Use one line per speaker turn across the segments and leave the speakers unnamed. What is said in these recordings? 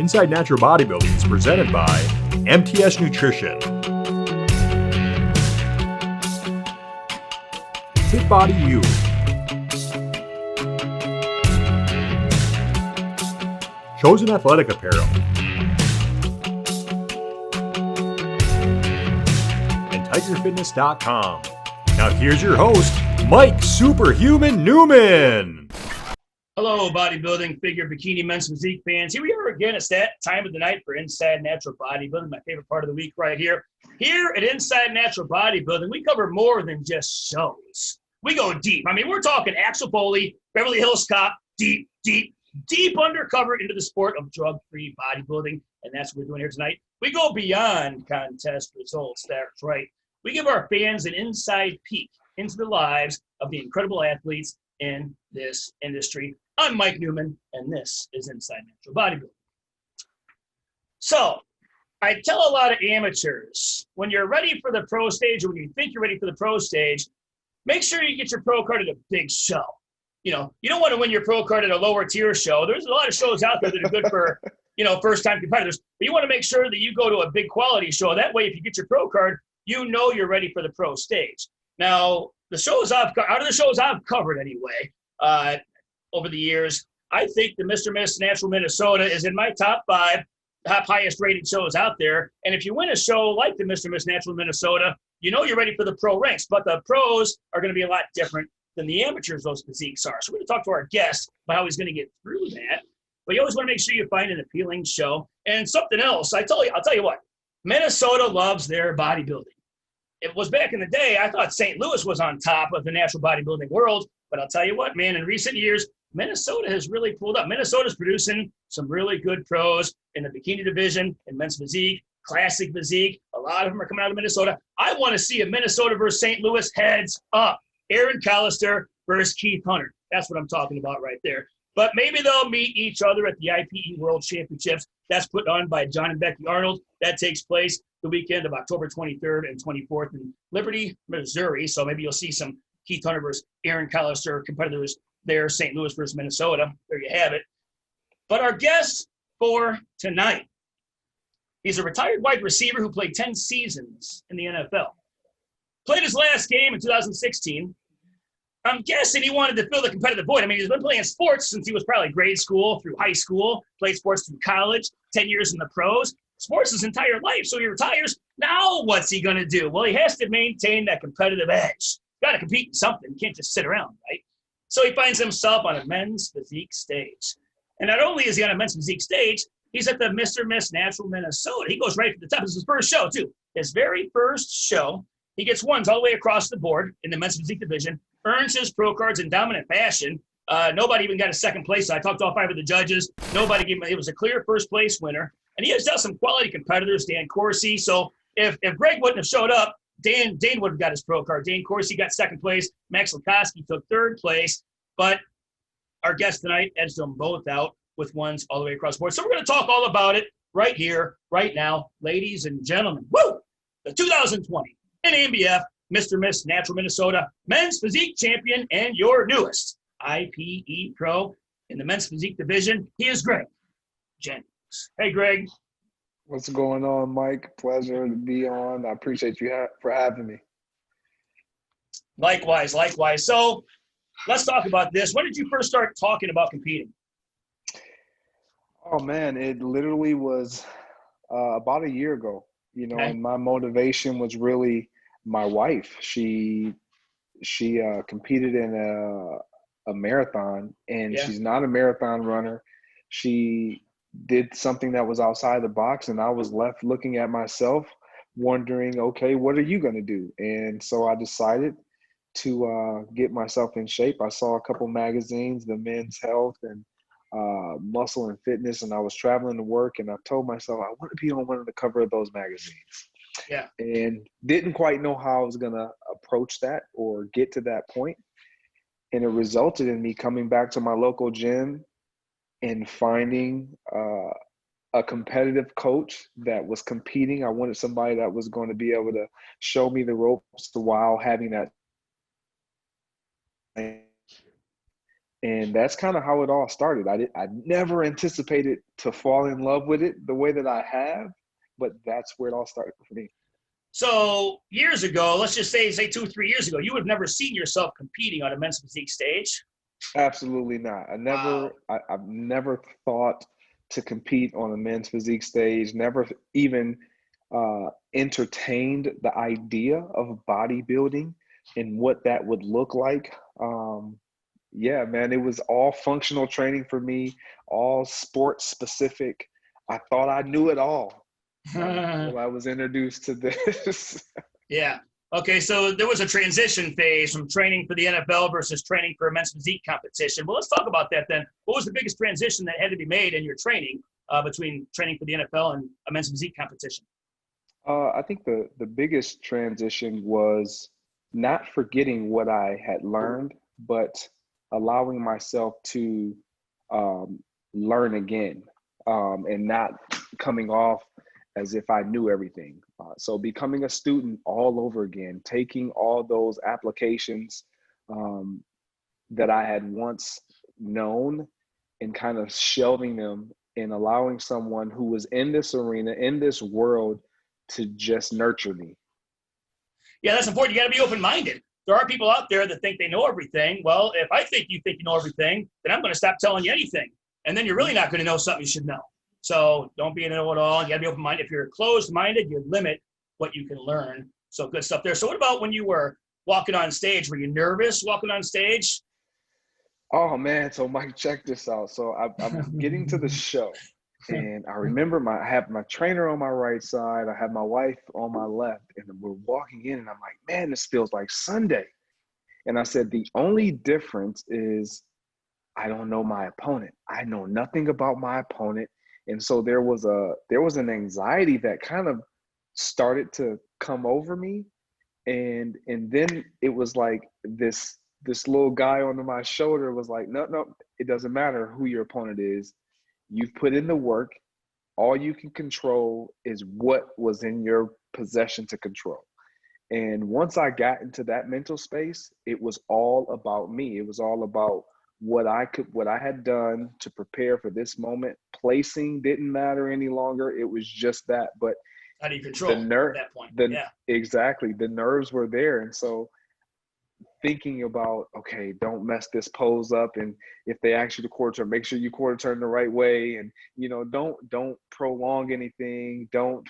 Inside Natural Bodybuilding is presented by MTS Nutrition, Fit Body U, Chosen Athletic Apparel, and TigerFitness.com. Now here's your host, Mike Superhuman Newman.
Hello, bodybuilding, figure, bikini, men's physique fans. Here we are again. It's that time of the night for Inside Natural Bodybuilding, my favorite part of the week right here. Here at Inside Natural Bodybuilding, we cover more than just shows. We go deep. I mean, we're talking Axel Foley, Beverly Hills Cop, deep undercover into the sport of drug-free bodybuilding, and that's what we're doing here tonight. We go beyond contest results. That's right. We give our fans an inside peek into the lives of the incredible athletes in this industry. I'm Mike Newman, and this is Inside Natural Bodybuilding. So, I tell a lot of amateurs, when you're ready for the pro stage, or when you think you're ready for the pro stage, make sure you get your pro card at a big show. You know, you don't want to win your pro card at a lower tier show. There's a lot of shows out there that are good for, first-time competitors, but you want to make sure that you go to a big quality show. That way, if you get your pro card, you know you're ready for the pro stage. Now, out of the shows I've covered anyway, over the years, I think the Mr. Miss Natural Minnesota is in my top 5 highest rated shows out there. And if you win a show like the Mr. Miss Natural Minnesota, you know you're ready for the pro ranks. But the pros are going to be a lot different than the amateurs those physiques are. So we're going to talk to our guest about how he's going to get through that. But you always want to make sure you find an appealing show. And something else, I'll tell you what, Minnesota loves their bodybuilding. It was back in the day, I thought St. Louis was on top of the natural bodybuilding world. But I'll tell you what, man, in recent years, Minnesota has really pulled up. Minnesota's producing some really good pros in the bikini division, in men's physique, classic physique. A lot of them are coming out of Minnesota. I want to see a Minnesota versus St. Louis heads up. Aaron Callister versus Keith Hunter. That's what I'm talking about right there. But maybe they'll meet each other at the IPE World Championships. That's put on by John and Becky Arnold. That takes place the weekend of October 23rd and 24th in Liberty, Missouri. So maybe you'll see some Keith Hunter versus Aaron Callister competitors there, St. Louis versus Minnesota. There you have it. But our guest for tonight, he's a retired wide receiver who played 10 seasons in the NFL. Played his last game in 2016. I'm guessing he wanted to fill the competitive void. I mean, he's been playing sports since he was probably grade school through high school, played sports through college, 10 years in the pros, sports his entire life. So he retires. Now what's he going to do? Well, he has to maintain that competitive edge. Got to compete in something. You can't just sit around, right? So he finds himself on a men's physique stage. And not only is he on a men's physique stage, he's at the Mr. Miss Natural Minnesota. He goes right to the top. This is his first show, too. His very first show. He gets ones all the way across the board in the men's physique division, earns his pro cards in dominant fashion. Nobody even got a second place. I talked to all 5 of the judges. Nobody gave him. It was a clear first place winner. And he has done some quality competitors, Dan Corsi. So if Greg wouldn't have showed up, Dane would have got his pro card. Dane Corsi got second place. Max Lukowski took third place. But our guest tonight edged them both out with ones all the way across the board. So we're going to talk all about it right here, right now, ladies and gentlemen. Woo! The 2020 NAMBF Mr. Miss Natural Minnesota Men's Physique Champion and your newest IPE Pro in the Men's Physique Division. He is Greg Jennings. Hey, Greg.
What's going on, Mike? Pleasure to be on. I appreciate you for having me.
Likewise. So let's talk about this. When did you first start talking about competing?
Oh, man, it literally was about a year ago,
Okay.
And my motivation was really my wife. She competed in a marathon, and she's not a marathon runner. She did something that was outside the box, and I was left looking at myself wondering, okay, what are you going to do? And so I decided to get myself in shape. I saw a couple magazines, the Men's Health and Muscle and Fitness, and I was traveling to work, and I told myself I want to be on one of the cover of those magazines.
Yeah.
And didn't quite know how I was going to approach that or get to that point. And it resulted in me coming back to my local gym and finding a competitive coach that was competing. I wanted somebody that was going to be able to show me the ropes while having that. And that's kind of how it all started. I never anticipated to fall in love with it the way that I have, but that's where it all started for me.
So years ago, let's just say 2 or 3 years ago, you would have never seen yourself competing on a men's physique stage.
Absolutely not. I've never thought to compete on a men's physique stage, never even entertained the idea of bodybuilding and what that would look like. Yeah, man, it was all functional training for me, all sports specific. I thought I knew it all until I was introduced to this.
Yeah. Okay, so there was a transition phase from training for the NFL versus training for a men's physique competition. Well, let's talk about that then. What was the biggest transition that had to be made in your training between training for the NFL and a men's physique competition?
I think the biggest transition was not forgetting what I had learned, but allowing myself to learn again and not coming off as if I knew everything. So becoming a student all over again, taking all those applications that I had once known and kind of shelving them and allowing someone who was in this arena, in this world, to just nurture me.
Yeah, that's important. You got to be open-minded. There are people out there that think they know everything. Well, if I think you know everything, then I'm going to stop telling you anything. And then you're really not going to know something you should know. So don't be a know-it-all. You got to be open-minded. If you're closed-minded, you limit what you can learn. So good stuff there. So what about when you were walking on stage? Were you nervous walking on stage?
Oh, man. So, Mike, check this out. So I'm getting to the show. And I remember I have my trainer on my right side. I have my wife on my left. And we're walking in. And I'm like, man, this feels like Sunday. And I said, the only difference is I don't know my opponent. I know nothing about my opponent. And so there was an anxiety that kind of started to come over me. And then it was like this little guy on my shoulder was like, no, it doesn't matter who your opponent is. You've put in the work. All you can control is what was in your possession to control. And once I got into that mental space, it was all about me. It was all about what I had done to prepare for this moment. Placing didn't matter any longer. It was just that. But
how do you control at that point?
Exactly. The nerves were there. And so thinking about, okay, don't mess this pose up. And if they ask you to quarter turn, make sure you quarter turn the right way. And, don't prolong anything. Don't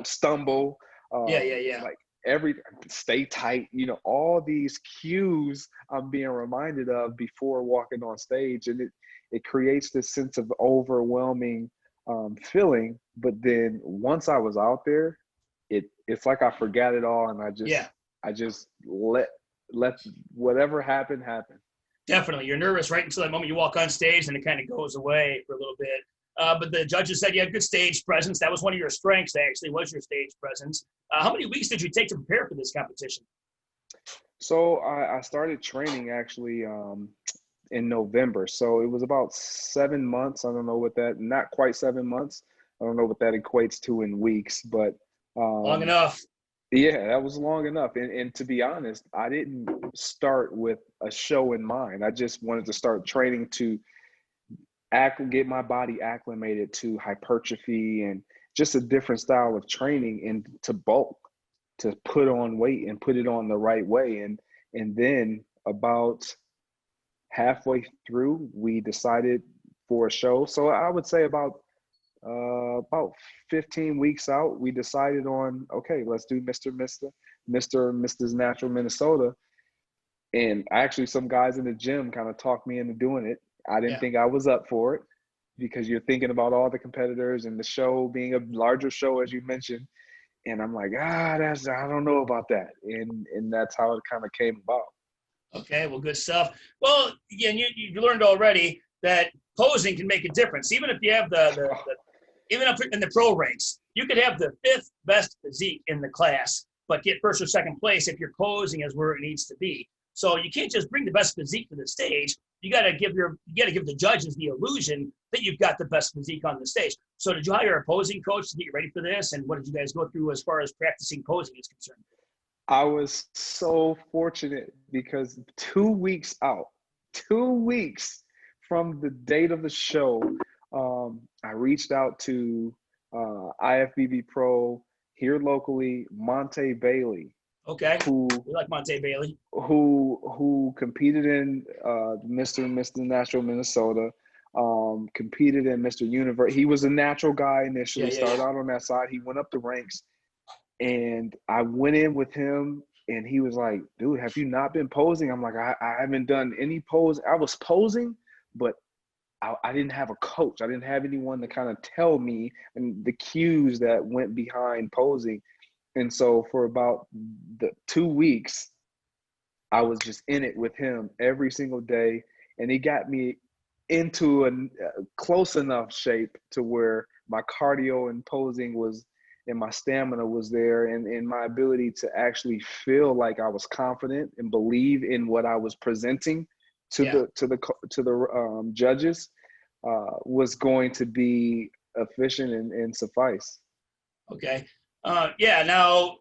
stumble. Like stay tight, all these cues I'm being reminded of before walking on stage. And it creates this sense of overwhelming feeling. But then once I was out there, it's like I forgot it all. And I just let whatever happen.
Definitely. You're nervous right until that moment you walk on stage, and it kind of goes away for a little bit. But the judges said you had good stage presence. That was one of your strengths, actually, was your stage presence. How many weeks did you take to prepare for this competition?
So I started training actually in November. So it was about 7 months. I don't know not quite 7 months. I don't know what that equates to in weeks, but
long enough.
Yeah, that was long enough. And to be honest, I didn't start with a show in mind. I just wanted to start training to get my body acclimated to hypertrophy and just a different style of training, and to bulk, to put on weight and put it on the right way. And then about halfway through, we decided for a show. So I would say about 15 weeks out, we decided on, okay, let's do Mr. Mrs. Natural Minnesota. And actually some guys in the gym kind of talked me into doing it. I didn't think I was up for it, because you're thinking about all the competitors and the show being a larger show, as you mentioned. And I'm like, I don't know about that. And that's how it kind of came about.
Okay, well, good stuff. Well, again, you learned already that posing can make a difference. Even if you have even up in the pro ranks, you could have the 5th best physique in the class, but get 1st or 2nd place if your posing is where it needs to be. So you can't just bring the best physique to the stage. You got to give the judges the illusion that you've got the best physique on the stage. So did you hire a posing coach to get you ready for this? And what did you guys go through as far as practicing posing is concerned?
I was so fortunate because 2 weeks out, 2 weeks from the date of the show, I reached out to IFBB Pro here locally, Monte Bailey.
Okay.
Who
we like Monte Bailey?
Who competed in Mr. and Mr. Natural Minnesota, competed in Mr. Universe. He was a natural guy initially, started out on that side. He went up the ranks, and I went in with him, and he was like, dude, have you not been posing? I'm like, I haven't done any pose. I was posing, but I didn't have a coach. I didn't have anyone to kind of tell me and the cues that went behind posing. And so for about the 2 weeks, I was just in it with him every single day. And he got me into a close enough shape to where my cardio and posing was, and my stamina was there, and my ability to actually feel like I was confident and believe in what I was presenting to the judges was going to be efficient and suffice.
Okay. Now,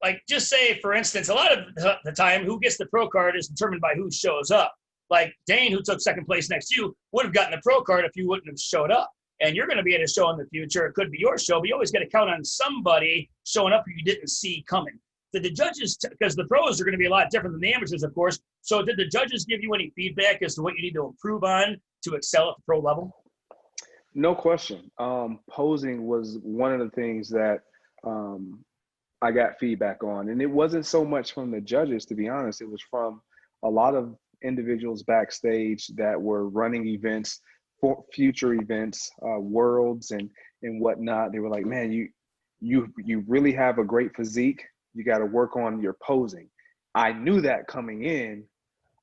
like, just say, for instance, a lot of the time, who gets the pro card is determined by who shows up. Like Dane, who took second place next to you, would have gotten the pro card if you wouldn't have showed up. And you're going to be at a show in the future. It could be your show, but you always got to count on somebody showing up who you didn't see coming. Did the judges, because the pros are going to be a lot different than the amateurs, of course. So did the judges give you any feedback as to what you need to improve on to excel at the pro level?
No question. Posing was one of the things that I got feedback on. And it wasn't so much from the judges, to be honest. It was from a lot of individuals backstage that were running events, for future events, worlds and whatnot. They were like, man, you really have a great physique. You got to work on your posing. I knew that coming in.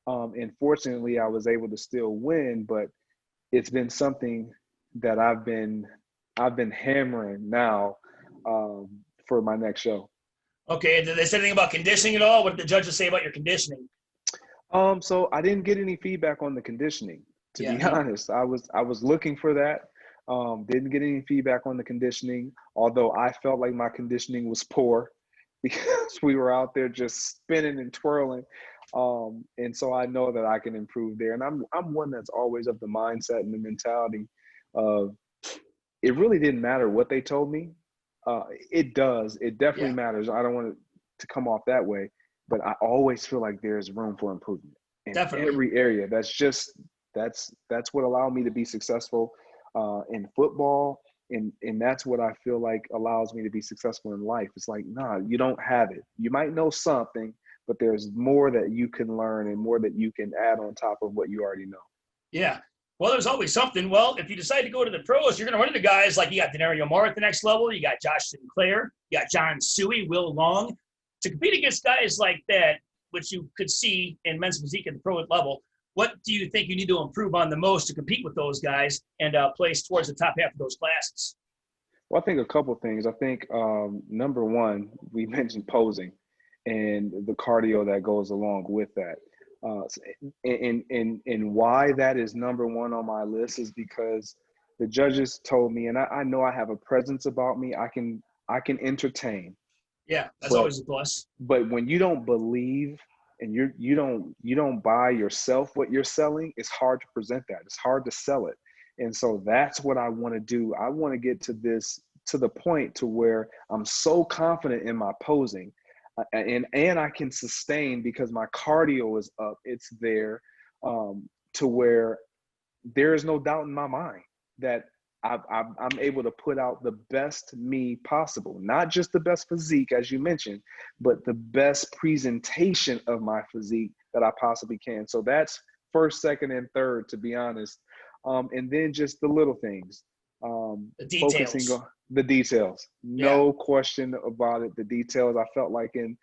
And fortunately, I was able to still win, but it's been something that I've been hammering now for my next show.
Okay. Did they say anything about conditioning at all? What did the judges say about your conditioning?
So I didn't get any feedback on the conditioning, to be honest. I was looking for that. Didn't get any feedback on the conditioning, although I felt like my conditioning was poor because we were out there just spinning and twirling. And so I know that I can improve there. And I'm one that's always of the mindset and the mentality of it really didn't matter what they told me. It does. It definitely matters. I don't want it to come off that way, but I always feel like there's room for improvement in every area. That's what allowed me to be successful in football. And that's what I feel like allows me to be successful in life. It's like, nah, you don't have it. You might know something, but there's more that you can learn and more that you can add on top of what you already know.
Yeah. Well, there's always something. Well, if you decide to go to the pros, you're going to run into guys like you got Denario Moore at the next level. You got Josh Sinclair. You got John Suey, Will Long. To compete against guys like that, which you could see in men's physique at the pro level, what do you think you need to improve on the most to compete with those guys and place towards the top half of those classes?
Well, I think a couple things. I think number one, we mentioned posing and the cardio that goes along with that. And why that is number one on my list is because the judges told me, and I know I have a presence about me. I can entertain.
Yeah, that's always a plus.
But when you don't believe and you don't buy yourself what you're selling, it's hard to present that. It's hard to sell it. And so that's what I want to do. I want to get to the point to where I'm so confident in my posing and I can sustain because my cardio is up. It's there to where there is no doubt in my mind that I'm able to put out the best me possible, not just the best physique, as you mentioned, but the best presentation of my physique that I possibly can. So that's first, second, and third, to be honest. And then just the little things.
The details.
Focusing on the details. No question about it. The details. I felt like in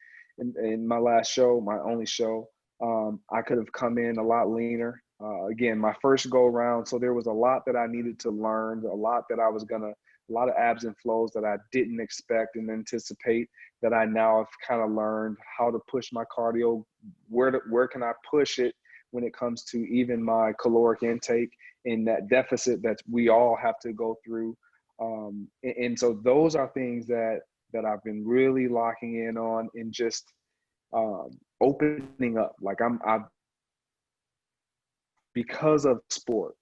my last show, my only show, I could have come in a lot leaner. Again, my first go around. So there was a lot that I needed to learn, a lot of abs and flows that I didn't expect and anticipate that I now have kind of learned how to push my cardio. Where can I push it when it comes to even my caloric intake and that deficit that we all have to go through. And so those are things that I've been really locking in on and just opening up. Like because of sport,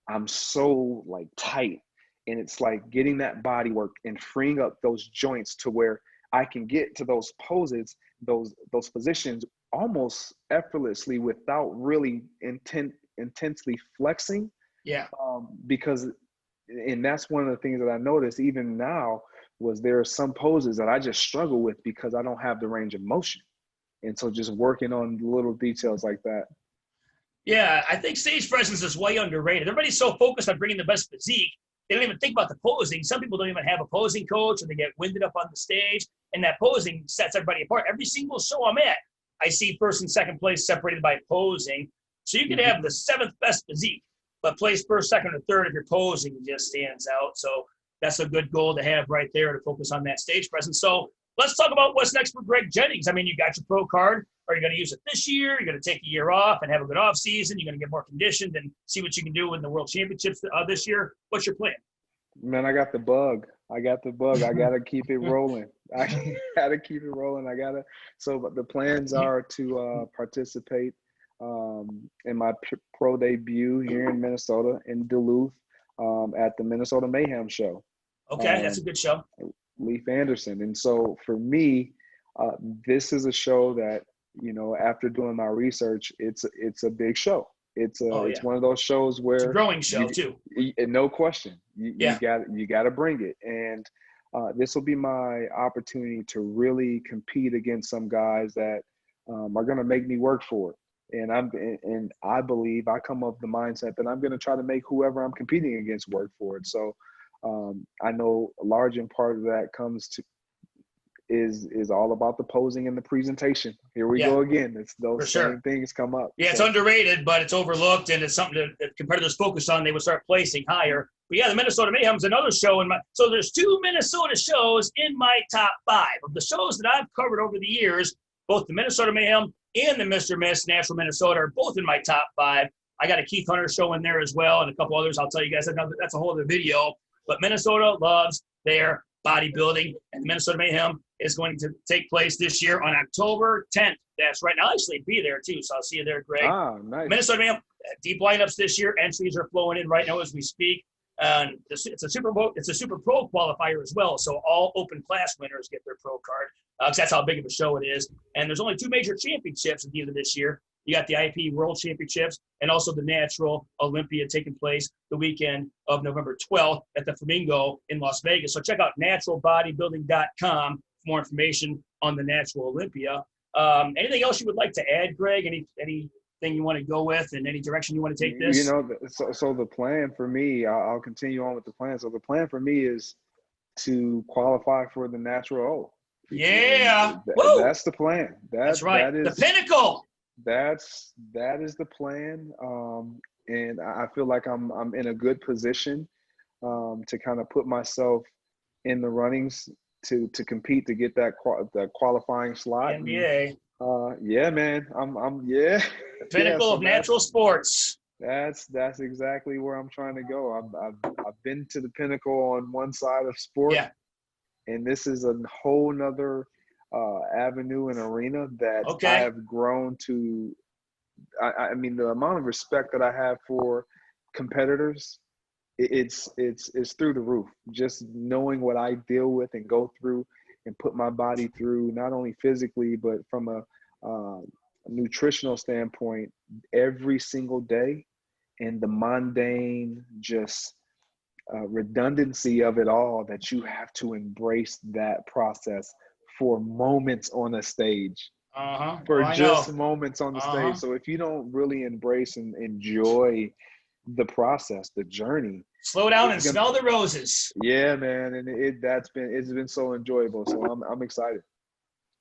I'm so like tight, and it's like getting that body work and freeing up those joints to where I can get to those poses, those positions almost effortlessly without really intensely flexing.
Yeah.
Because, and that's one of the things that I noticed even now, was there are some poses that I just struggle with because I don't have the range of motion. And so just working on little details like that.
Yeah, I think stage presence is way underrated. Everybody's so focused on bringing the best physique, they don't even think about the posing. Some people don't even have a posing coach, or they get winded up on the stage, and that posing sets everybody apart. Every single show I'm at, I see first and second place separated by posing. So you can have the 7th best physique, but place first, second, or third if your posing just stands out. So that's a good goal to have right there, to focus on that stage presence. So let's talk about what's next for Greg Jennings. I mean, you got your pro card. Are you going to use it this year? You're going to take a year off and have a good off season. You're going to get more conditioned and see what you can do in the World Championships this year. What's your plan?
Man, I got the bug. I got to keep it rolling. So the plans are to participate in my pro debut here in Minnesota, in Duluth, at the Minnesota Mayhem show.
Okay, that's a good show.
Leif Anderson. And so for me, this is a show that, you know, after doing my research, it's a big show. It's one of those shows where
it's a growing show too.
No question. You got to bring it. And this will be my opportunity to really compete against some guys that are going to make me work for it. And I believe, I come up with the mindset that I'm going to try to make whoever I'm competing against work for it. So I know a large and part of that is all about the posing and the presentation. Here we go again. It's those same things come up.
Yeah, it's underrated, but it's overlooked, and it's something that competitors focus on. They would start placing higher. But yeah, the Minnesota Mayhem is another show so there's 2 Minnesota shows in my top 5 of the shows that I've covered over the years. Both the Minnesota Mayhem and the Mr. Miss Natural Minnesota are both in my top 5. I got a Keith Hunter show in there as well, and a couple others. I'll tell you guys that's a whole other video. But Minnesota loves their bodybuilding, and the Minnesota Mayhem is going to take place this year on October 10th. That's right. Now, I'll actually be there too, so I'll see you there, Greg.
Ah, nice.
Minnesota Mayhem, deep lineups this year. Entries are flowing in right now as we speak. And it's a super pro qualifier as well, so all open class winners get their pro card, because that's how big of a show it is. And there's only 2 major championships at the end of this year. You got the IP World Championships and also the Natural Olympia taking place the weekend of November 12th at the Flamingo in Las Vegas. So check out naturalbodybuilding.com for more information on the Natural Olympia. Anything else you would like to add, Greg? Anything you want to go with, and any direction you want to take this?
You know, so the plan for me, I'll continue on with the plan. So the plan for me is to qualify for the Natural O.
Yeah.
That's the plan.
That's right.
That is
the pinnacle.
That is the plan, and I feel like I'm in a good position to kind of put myself in the runnings to compete, to get that qualifying slot.
NBA.
Yeah, man. I'm
The pinnacle of natural sports.
That's exactly where I'm trying to go. I've been to the pinnacle on one side of sport, and this is a whole nother avenue and arena that I have grown to. I mean, the amount of respect that I have for competitors, it's through the roof. Just knowing what I deal with and go through and put my body through, not only physically, but from a nutritional standpoint, every single day, and the mundane just redundancy of it all, that you have to embrace that process for moments on a stage, moments on the stage. So if you don't really embrace and enjoy the process, the journey,
slow down and smell the roses.
Yeah, man, and it's been so enjoyable. So I'm excited.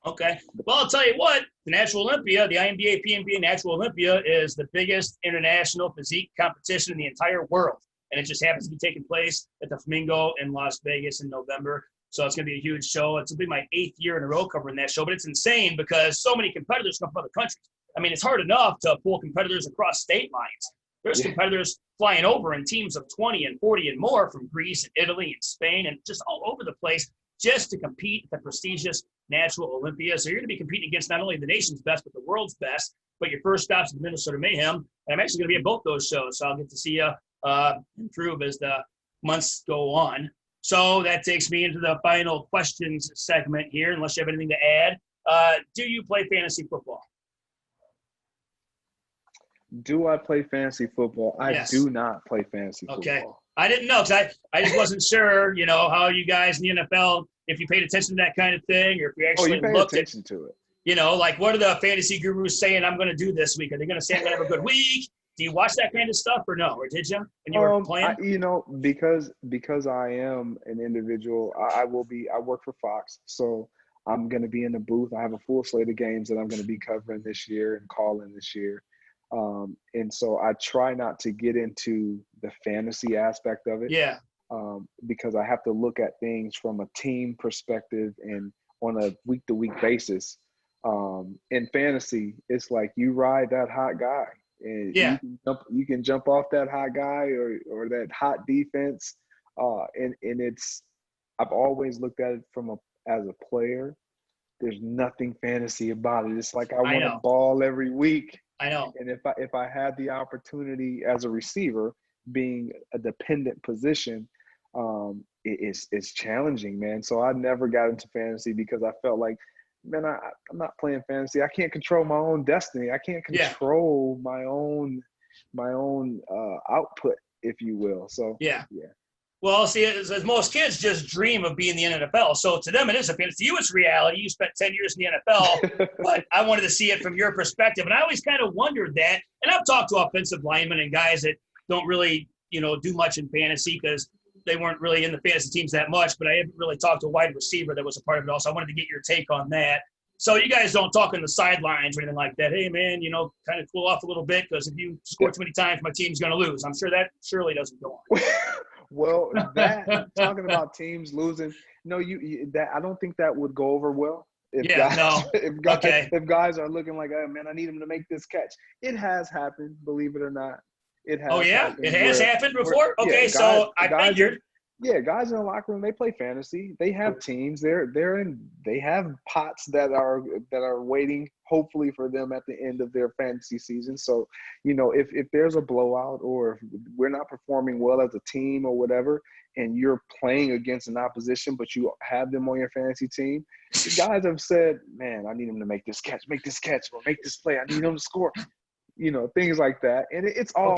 Okay. Well, I'll tell you what, the Natural Olympia, the INBA PNBA Natural Olympia, is the biggest international physique competition in the entire world. And it just happens to be taking place at the Flamingo in Las Vegas in November. So it's going to be a huge show. It's going to be my 8th year in a row covering that show. But it's insane because so many competitors come from other countries. I mean, it's hard enough to pull competitors across state lines. There's competitors flying over in teams of 20 and 40 and more from Greece and Italy and Spain and just all over the place just to compete at the prestigious Natural Olympia. So you're going to be competing against not only the nation's best, but the world's best. but your first stop's at the Minnesota Mayhem. And I'm actually going to be at both those shows, so I'll get to see you improve as the months go on. So that takes me into the final questions segment here, unless you have anything to add. Do you play fantasy football?
Do I play fantasy football?
Yes.
I do not play fantasy
okay.
football.
I didn't know, because I just wasn't sure, how you guys in the NFL, if you paid attention to that kind of thing, or if you actually looked
attention to it.
Like, what are the fantasy gurus saying I'm going to do this week? Are they going to say I'm going to have a good week? Do you watch that kind of stuff or no? Or did you when you were playing?
Because I am an individual, I work for Fox, so I'm going to be in the booth. I have a full slate of games that I'm going to be covering this year and calling this year. And so I try not to get into the fantasy aspect of it.
Yeah.
Because I have to look at things from a team perspective and on a week-to-week basis. In fantasy, it's like you ride that hot guy. And you can jump off that hot guy or that hot defense. And I've always looked at it as a player. There's nothing fantasy about it. It's like I want a ball every week.
I know.
And if I had the opportunity as a receiver, being a dependent position, it's challenging, man. So I never got into fantasy because I felt like, man, I'm not playing fantasy. I can't control my own destiny. I can't control my own output, if you will. So yeah.
Well, see, as most kids just dream of being in the NFL. So to them, it is a fantasy. To you, it's reality. You spent 10 years in the NFL, but I wanted to see it from your perspective. And I always kind of wondered that. And I've talked to offensive linemen and guys that don't really, do much in fantasy because they weren't really in the fantasy teams that much, but I haven't really talked to a wide receiver that was a part of it also. I wanted to get your take on that. So you guys don't talk on the sidelines or anything like that. Hey, man, kind of cool off a little bit because if you score too many times, my team's going to lose. I'm sure that surely doesn't go on.
Well, talking about teams losing, I don't think that would go over well. If guys are looking like, oh, man, I need him to make this catch. It has happened, believe it or not. It has.
Oh, yeah? It has happened before? Okay, so I figured.
Yeah, guys in the locker room, they play fantasy. They have teams. They have pots that are waiting, hopefully, for them at the end of their fantasy season. So, if there's a blowout or if we're not performing well as a team or whatever, and you're playing against an opposition, but you have them on your fantasy team, the guys have said, man, I need him to make this catch, or make this play. I need him to score. Things like that. And it's all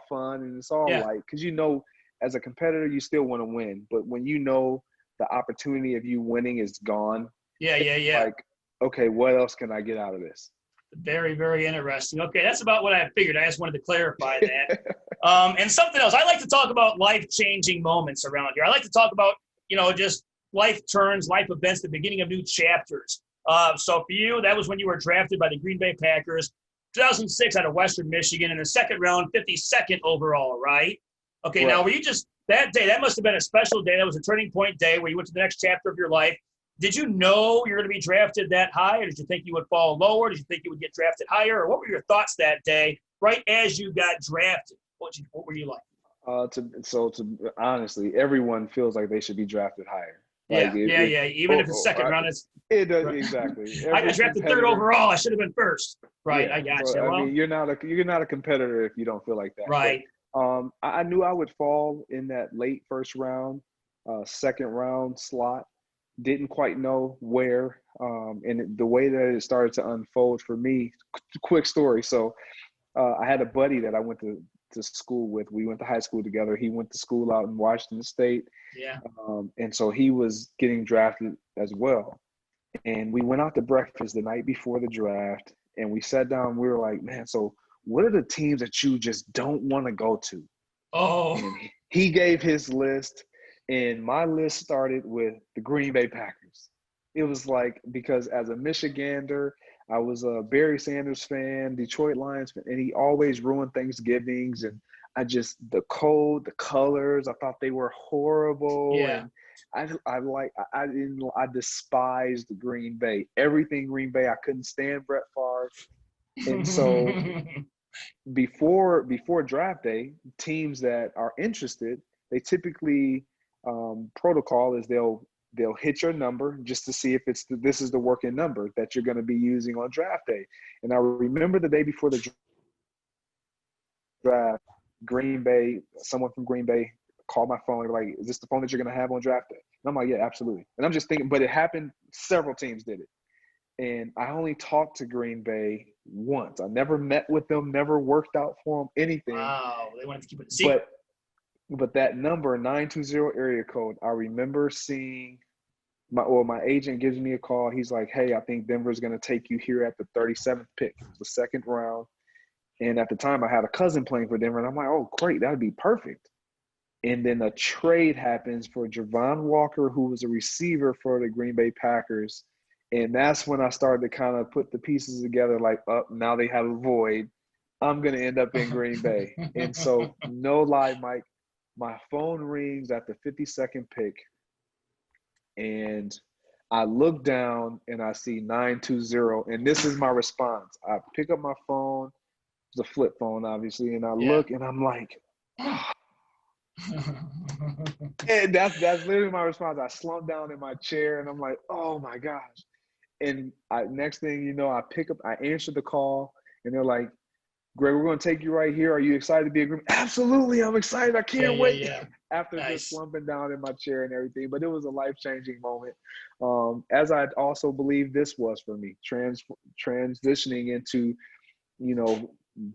fun and it's all like, because as a competitor, you still want to win. But when the opportunity of you winning is gone, like, okay, what else can I get out of this?
Very, very interesting. Okay, that's about what I figured. I just wanted to clarify that. And something else, I like to talk about life-changing moments around here. I like to talk about, just life turns, life events, the beginning of new chapters. So for you, that was when you were drafted by the Green Bay Packers, 2006 out of Western Michigan in the second round, 52nd overall, right? Okay, Now were you just that day? That must have been a special day. That was a turning point day where you went to the next chapter of your life. Did you know you were going to be drafted that high, or did you think you would fall lower? Did you think you would get drafted higher, or what were your thoughts that day, right as you got drafted? What were you like?
To honestly, everyone feels like they should be drafted higher.
Yeah, Even if it's second round,
it does exactly.
I got drafted third overall. I should have been first. Right, I got you.
I mean, you're not a competitor if you don't feel like that.
Right.
But, I knew I would fall in that late first round, second round slot. Didn't quite know where. And the way that it started to unfold for me, quick story. So I had a buddy that I went to school with. We went to high school together. He went to school out in Washington State.
Yeah.
And so he was getting drafted as well. And we went out to breakfast the night before the draft, and we sat down. We were like, man, so what are the teams that you just don't want to go to?
Oh.
And he gave his list, and my list started with the Green Bay Packers. It was like, because as a Michigander, I was a Barry Sanders fan, Detroit Lions fan, and he always ruined Thanksgivings. And the colors, I thought they were horrible.
Yeah.
And I despised Green Bay. Everything Green Bay, I couldn't stand Brett Favre. And so before draft day, teams that are interested, they typically protocol is they'll they'll hit your number just to see if this is the working number that you're going to be using on draft day. And I remember the day before the draft, Green Bay, someone from Green Bay called my phone and like, is this the phone that you're going to have on draft day? And I'm like, yeah, absolutely. And I'm just thinking, but it happened, several teams did it. And I only talked to Green Bay once. I never met with them, never worked out for them, anything.
Wow, they wanted to keep it a secret.
But that number, 920 area code, I remember seeing my agent gives me a call. He's like, hey, I think Denver's going to take you here at the 37th pick. It was the second round. And at the time, I had a cousin playing for Denver. And I'm like, oh, great, that'd be perfect. And then a trade happens for Javon Walker, who was a receiver for the Green Bay Packers. And that's when I started to kind of put the pieces together like, oh, now they have a void. I'm going to end up in Green Bay. And so, no lie, Mike, my phone rings at the 52nd pick. And I look down and I see 920. And this is my response. I pick up my phone. It's a flip phone, obviously. And I look and I'm like, oh. And that's literally my response. I slumped down in my chair and I'm like, oh my gosh. And next thing you know, I answer the call and they're like, Greg, we're going to take you right here. Are you excited to be a Green? Absolutely. I'm excited. I can't wait. Yeah. After just slumping down in my chair and everything. But it was a life-changing moment. As I also believe this was for me, transitioning into,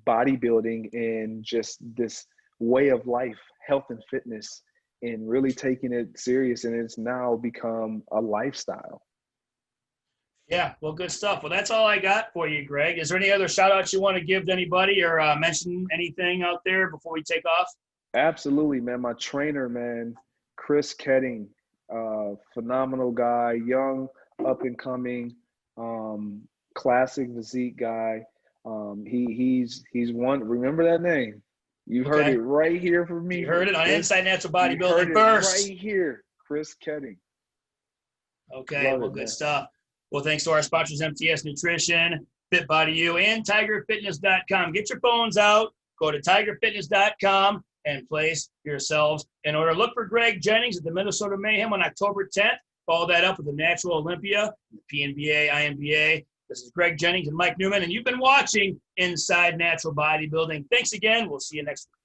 bodybuilding and just this way of life, health and fitness, and really taking it serious. And it's now become a lifestyle.
Yeah, well, good stuff. Well, that's all I got for you, Greg. Is there any other shout-outs you want to give to anybody or mention anything out there before we take off?
Absolutely, man. My trainer, man, Chris Ketting, phenomenal guy, young, up-and-coming, classic physique guy. He's one. Remember that name. You heard it right here from me.
You heard it on Inside Natural Bodybuilding first.
Right here, Chris Ketting.
Okay, well, good stuff. Well, thanks to our sponsors, MTS Nutrition, Fit Body U, and TigerFitness.com. Get your phones out. Go to TigerFitness.com and place yourselves in order. Look for Greg Jennings at the Minnesota Mayhem on October 10th. Follow that up with the Natural Olympia, the PNBA, INBA. This is Greg Jennings and Mike Newman, and you've been watching Inside Natural Bodybuilding. Thanks again. We'll see you next week.